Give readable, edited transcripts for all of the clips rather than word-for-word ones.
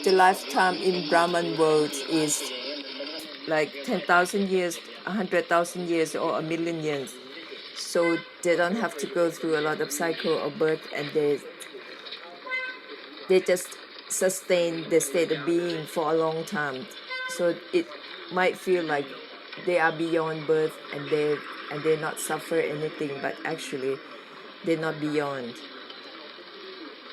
the lifetime in Brahman world is like 10,000 years, 100,000 years, or a million years. So they don't have to go through a lot of cycle of birth, and they just sustain the state of being for a long time. So it might feel like they are beyond birth and they not suffer anything, but actually they're not beyond.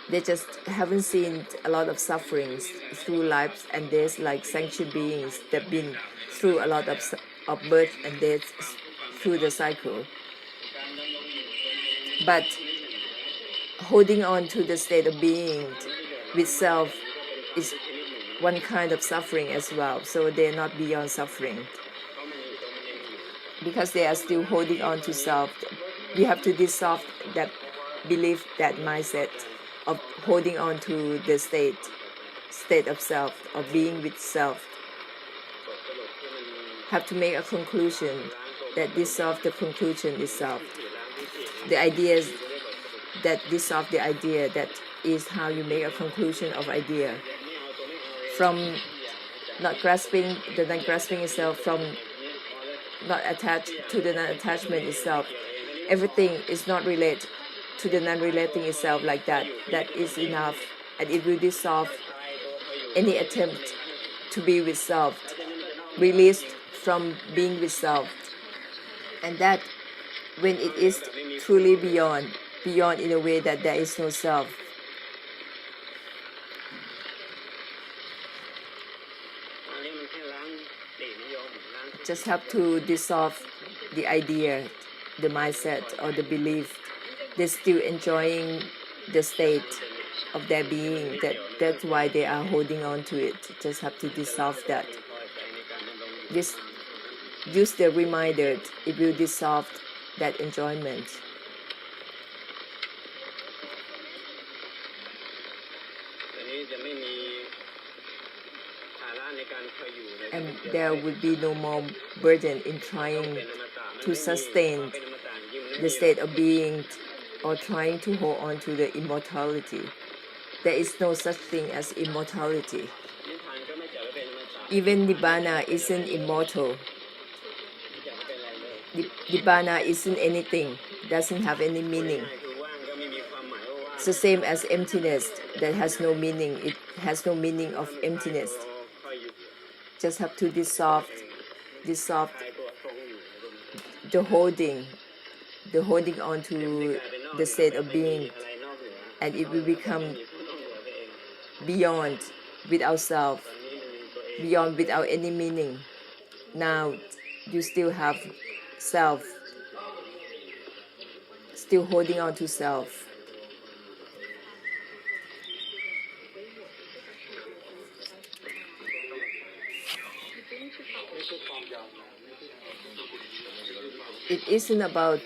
They just haven't seen a lot of sufferings through lives and death, like sentient beings that been through a lot of birth and death through the cycle. But holding on to the state of being with self is one kind of suffering as well. So they're not beyond suffering because they are still holding on to self. You have to dissolve that belief, that mindset of holding on to the state of self, of being with self. Have to make a conclusion that dissolve the conclusion itself. The idea is that dissolve the idea, that is how you make a conclusion of idea. From not grasping the non-grasping itself, from not attached to the non-attachment itself, everything is not related to the non-relating itself like that. That is enough, and it will dissolve any attempt to be with self, released from being with self. And that when it is truly beyond in a way that there is no self. Just have to dissolve the idea, the mindset, or the belief. They're still enjoying the state of their being. That's why they are holding on to it. Just have to dissolve that. Just use the reminder. It will dissolve that enjoyment. And there would be no more burden in trying to sustain the state of being or trying to hold on to the immortality. There is no such thing as immortality. Even Nibbana isn't immortal. Nibbana isn't anything, doesn't have any meaning. It's the same as emptiness that has no meaning. It has no meaning of emptiness. Just have to dissolve the holding on to the state of being, and it will become beyond without self, beyond without any meaning. Now you still have self, still holding on to self. It isn't about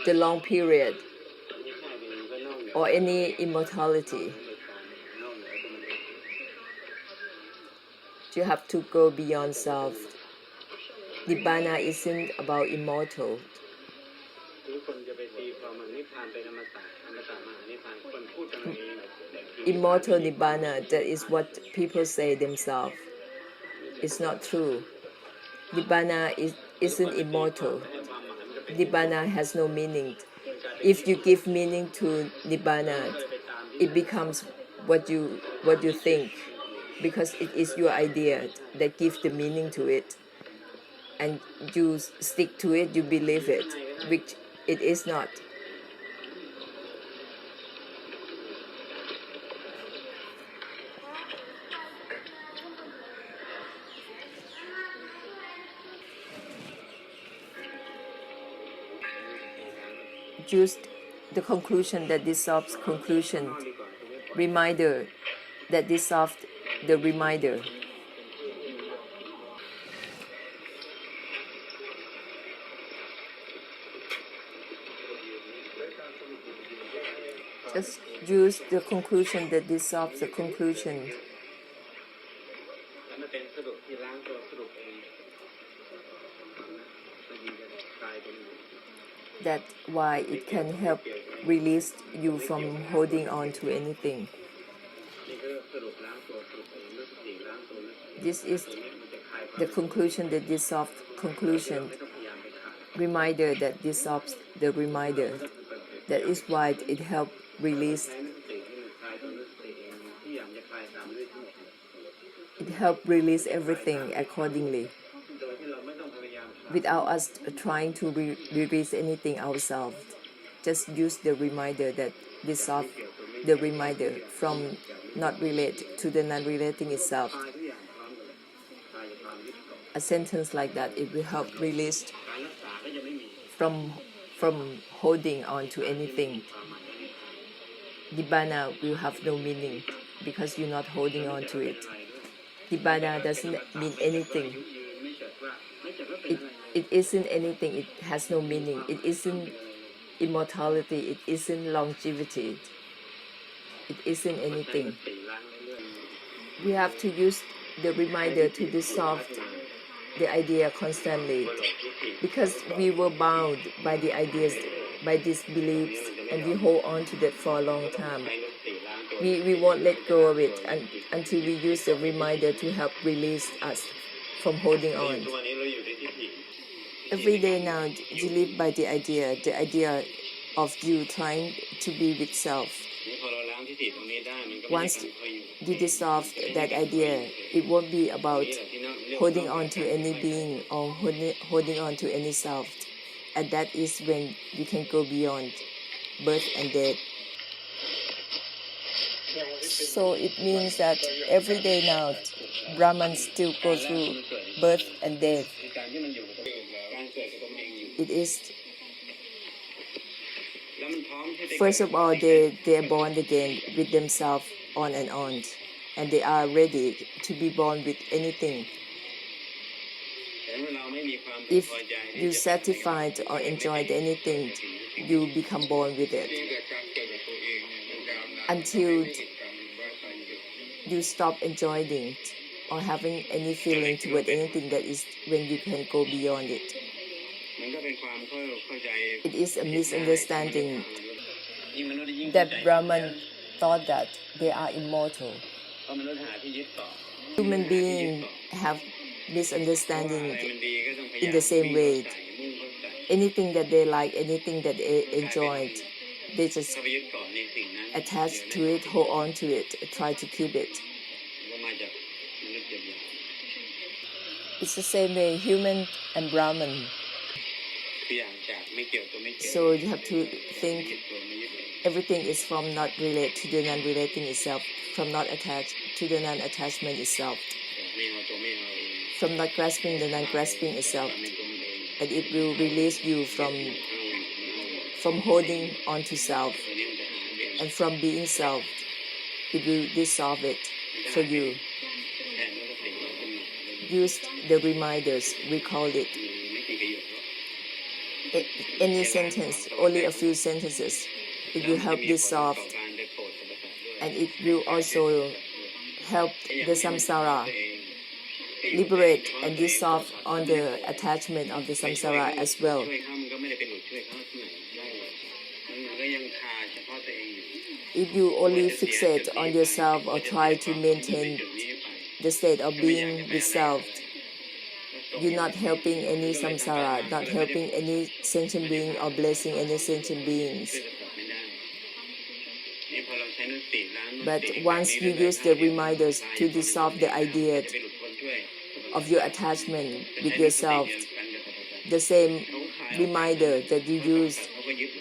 the long period or any immortality. You have to go beyond self. Nibbana isn't about immortal. Immortal Nibbana, that is what people say themselves. It's not true. Nibbana isn't immortal. Nibbana has no meaning. If you give meaning to Nibbana, it becomes what you think, because it is your idea that gives the meaning to it, and you stick to it, you believe it, which it is not. Just the conclusion that dissolves conclusion, reminder that dissolves the reminder. Just use the conclusion that dissolves the conclusion. That's why it can help release you from holding on to anything. This is the conclusion that dissolves conclusion, reminder that dissolves the reminder. That is why it helps release. It helps release everything accordingly, without us trying to release anything ourselves. Just use the reminder that dissolve the reminder from not relate to the non-relating itself. A sentence like that, it will help release from holding on to anything. Nibbana will have no meaning because you're not holding on to it. Nibbana doesn't mean anything. It isn't anything. It has no meaning. It isn't immortality. It isn't longevity. It isn't anything. We have to use the reminder to dissolve the idea constantly, because we were bound by the ideas, by these beliefs, and we hold on to that for a long time. We won't let go of it until we use the reminder to help release us from holding on. Every day now, you live by the idea of you trying to be with self. Once you dissolve that idea, it won't be about holding on to any being or holding on to any self. And that is when you can go beyond birth and death. So it means that every day now, Brahman still goes through birth and death. It is, first of all, they are born again with themselves on, and they are ready to be born with anything. If you satisfied or enjoyed anything, you become born with it. Until you stop enjoying it or having any feeling toward anything, that is when you can go beyond it. It is a misunderstanding that Brahman thought that they are immortal. Human beings have misunderstanding in the same way. Anything that they like, anything that they enjoy, they just attach to it, hold on to it, try to keep it. It's the same way, human and Brahman. So you have to think everything is from not relate to the non-relating itself, from not attached to the non-attachment itself, from not grasping the non-grasping itself, and it will release you from holding on to self, and from being self, it will dissolve it for you. Use the reminders, recall it. Any sentence, only a few sentences, it will help dissolve, and it will also help the samsara liberate and dissolve on the attachment of the samsara as well. If you only fixate on yourself or try to maintain the state of being with self, you're not helping any samsara, not helping any sentient being or blessing any sentient beings. But once you use the reminders to dissolve the idea of your attachment with yourself, the same reminder that you use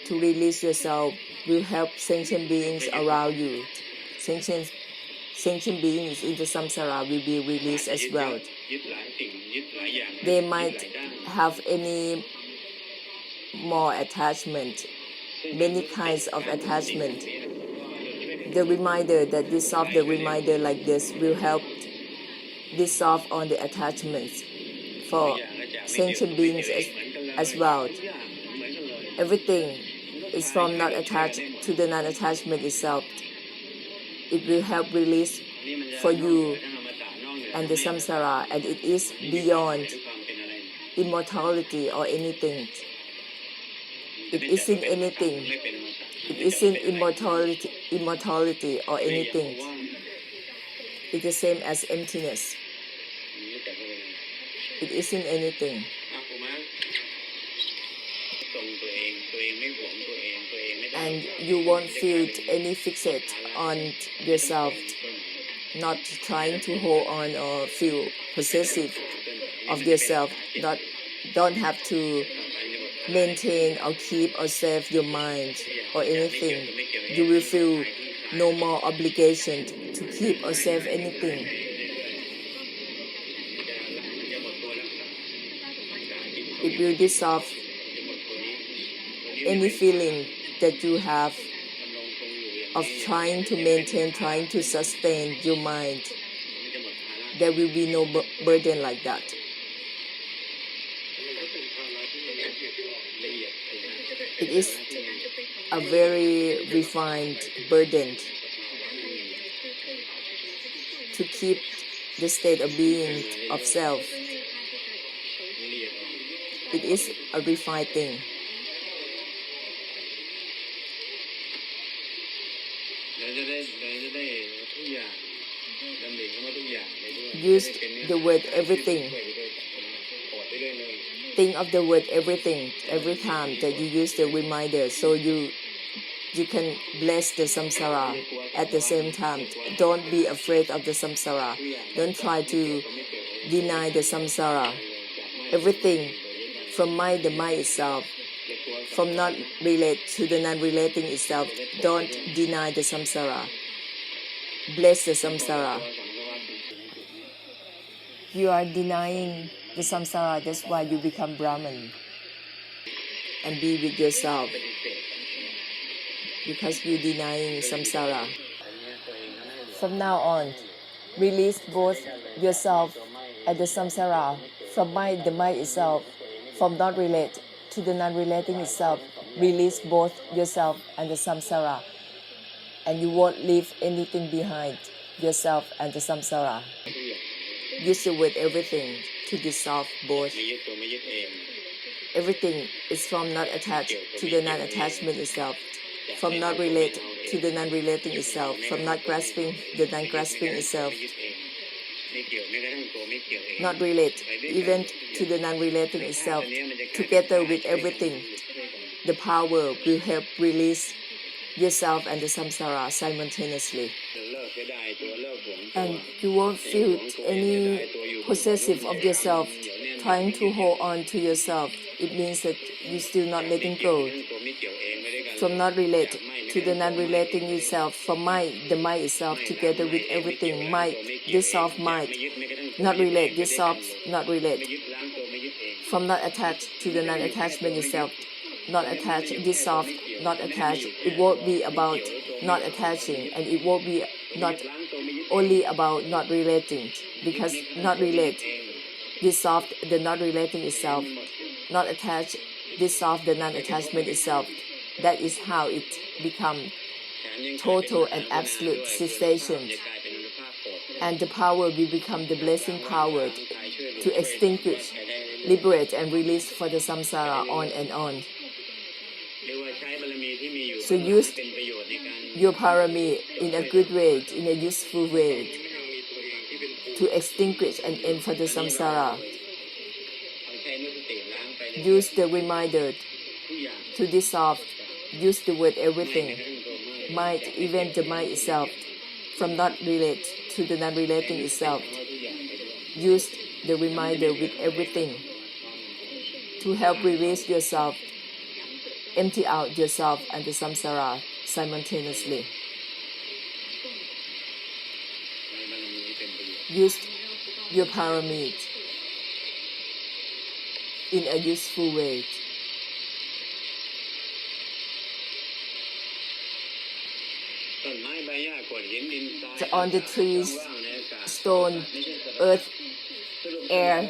to release yourself will help sentient beings around you. Sentient beings in the samsara will be released as well. They might have any more attachment, many kinds of attachment. The reminder that dissolve the reminder like this will help dissolve on the attachments for sentient beings as well. Everything is from not attached to the non-attachment itself. It will help release for you and the samsara, and it is beyond immortality or anything. It isn't anything. It isn't immortality or anything. is the same as emptiness. It isn't anything. And you won't feel any fixate on yourself, not trying to hold on or feel possessive of yourself, don't have to maintain or keep or save your mind or anything. You will feel no more obligation to keep or save anything. It will dissolve any feeling that you have of trying to maintain, trying to sustain your mind. There will be no burden like that. It is a very refined burden to keep the state of being of self. It is a refined thing. Use the word everything. Think of the word everything every time that you use the reminder, so you can bless the samsara at the same time. Don't be afraid of the samsara. Don't try to deny the samsara. Everything from mind, the mind itself, from not relate to the non-relating itself. Don't deny the samsara. Bless the samsara. You are denying the samsara, that's why you become Brahman. And be with yourself, because you're denying samsara. From now on, release both yourself and the samsara. From mind, the mind itself, from not relate to the non-relating itself, release both yourself and the samsara, and you won't leave anything behind, yourself and the samsara. Use the word everything to dissolve both. Everything is from not attached to the non-attachment itself, from not relate to the non-relating itself, from not grasping the non-grasping itself. Not relate even to the non-relating itself. Together with everything, the power will help release yourself and the samsara simultaneously. And you won't feel any possessive of yourself, trying to hold on to yourself. It means that you're still not letting go. From not relate to the non-relating itself, from mind, the mind itself, together with everything. Mind, dissolve mind. Not relate, dissolve, not relate. From not attached to the non-attachment itself. Not attached, dissolve, not attached. It won't be about not attaching, and it won't be not only about not relating, because not relate, dissolve the not relating itself. Not attached, dissolve the non-attachment itself. That is how it becomes total and absolute cessation. And the power will become the blessing power to extinguish, liberate and release for the samsara on and on. So use your parami in a good way, in a useful way, to extinguish and end for the samsara. Use the reminder to dissolve. Use the word everything. Mind, even the mind itself, from not relate to the non-relating itself. Use the reminder with everything to help release yourself, empty out yourself and the samsara simultaneously. Use your parami in a useful way. On the trees, stone, earth, air,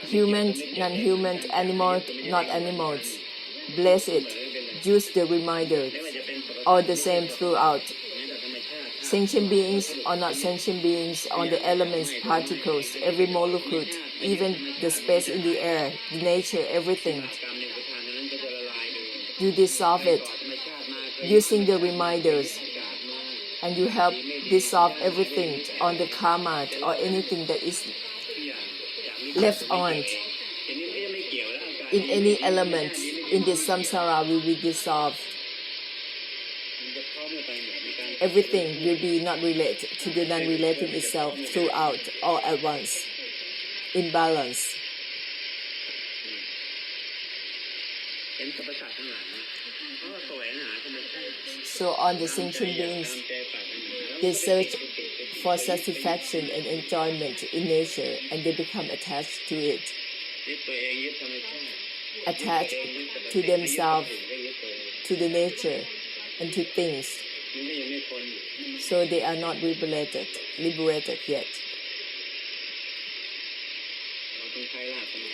human, non-human, animal, not animals. Bless it. Use the reminder. All the same throughout. Sentient beings or not sentient beings, on the elements, particles, every molecule, even the space in the air, the nature, everything. You dissolve it using the reminders. and you help dissolve everything on the karma or anything that is left on in any element in the samsara will be dissolved. Everything will be not related to the non-relating itself throughout all at once, in balance. So all the sentient beings, they search for satisfaction and enjoyment in nature, and they become attached to it, attached to themselves, to the nature, and to things. So they are not liberated yet.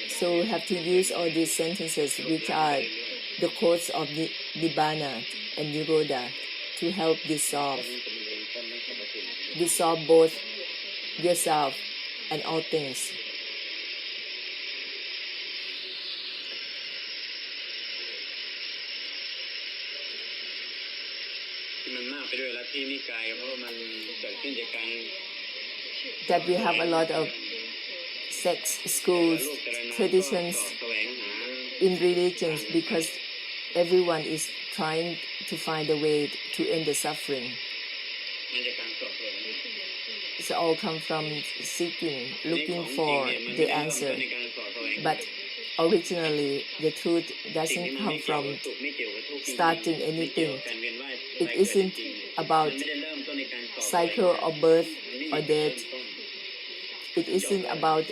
So we have to use all these sentences, which are the codes of Nibbana and Nirodha, to help dissolve both yourself and all things. That we have a lot of sex schools, traditions in religions, because everyone is trying to find a way to end the suffering. It's all come from seeking, looking for the answer. But originally, the truth doesn't come from starting anything. It isn't about cycle of birth or death. It isn't about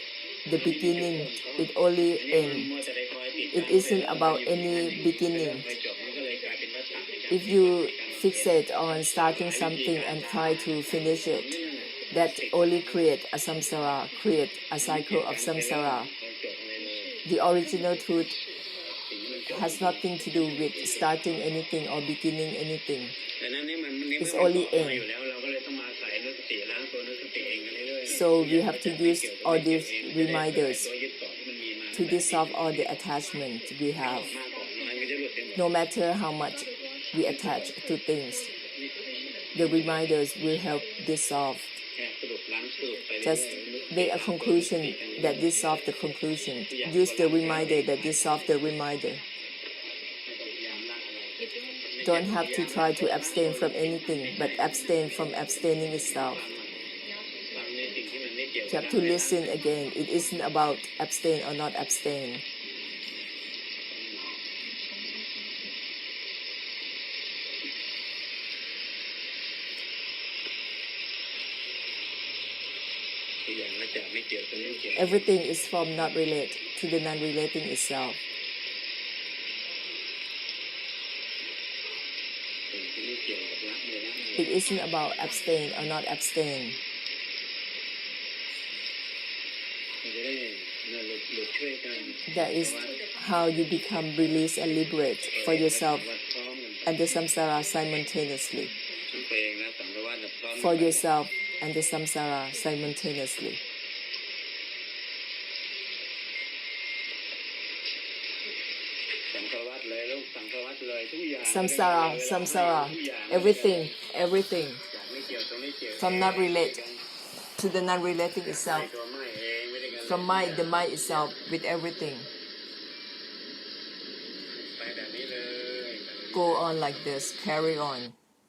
the beginning. It only ends. It isn't about any beginning. If you fixate on starting something and try to finish it, that only create a samsara, create a cycle of samsara. The original truth has nothing to do with starting anything or beginning anything. It's only end. So we have to use all these reminders to dissolve all the attachment we have. No matter how much we attach to things, the reminders will help dissolve. Just make a conclusion that dissolve the conclusion. Use the reminder that dissolve the reminder. Don't have to try to abstain from anything, but abstain from abstaining itself. You have to listen again. It isn't about abstain or not abstain. Everything is from not relate to the non-relating itself. It isn't about abstain or not abstain. That is how you become released and liberate for yourself and the samsara simultaneously. For yourself and the samsara simultaneously. Samsara, everything. From not relate to the non-relating itself. From the mind itself with everything. Go on like this, carry on.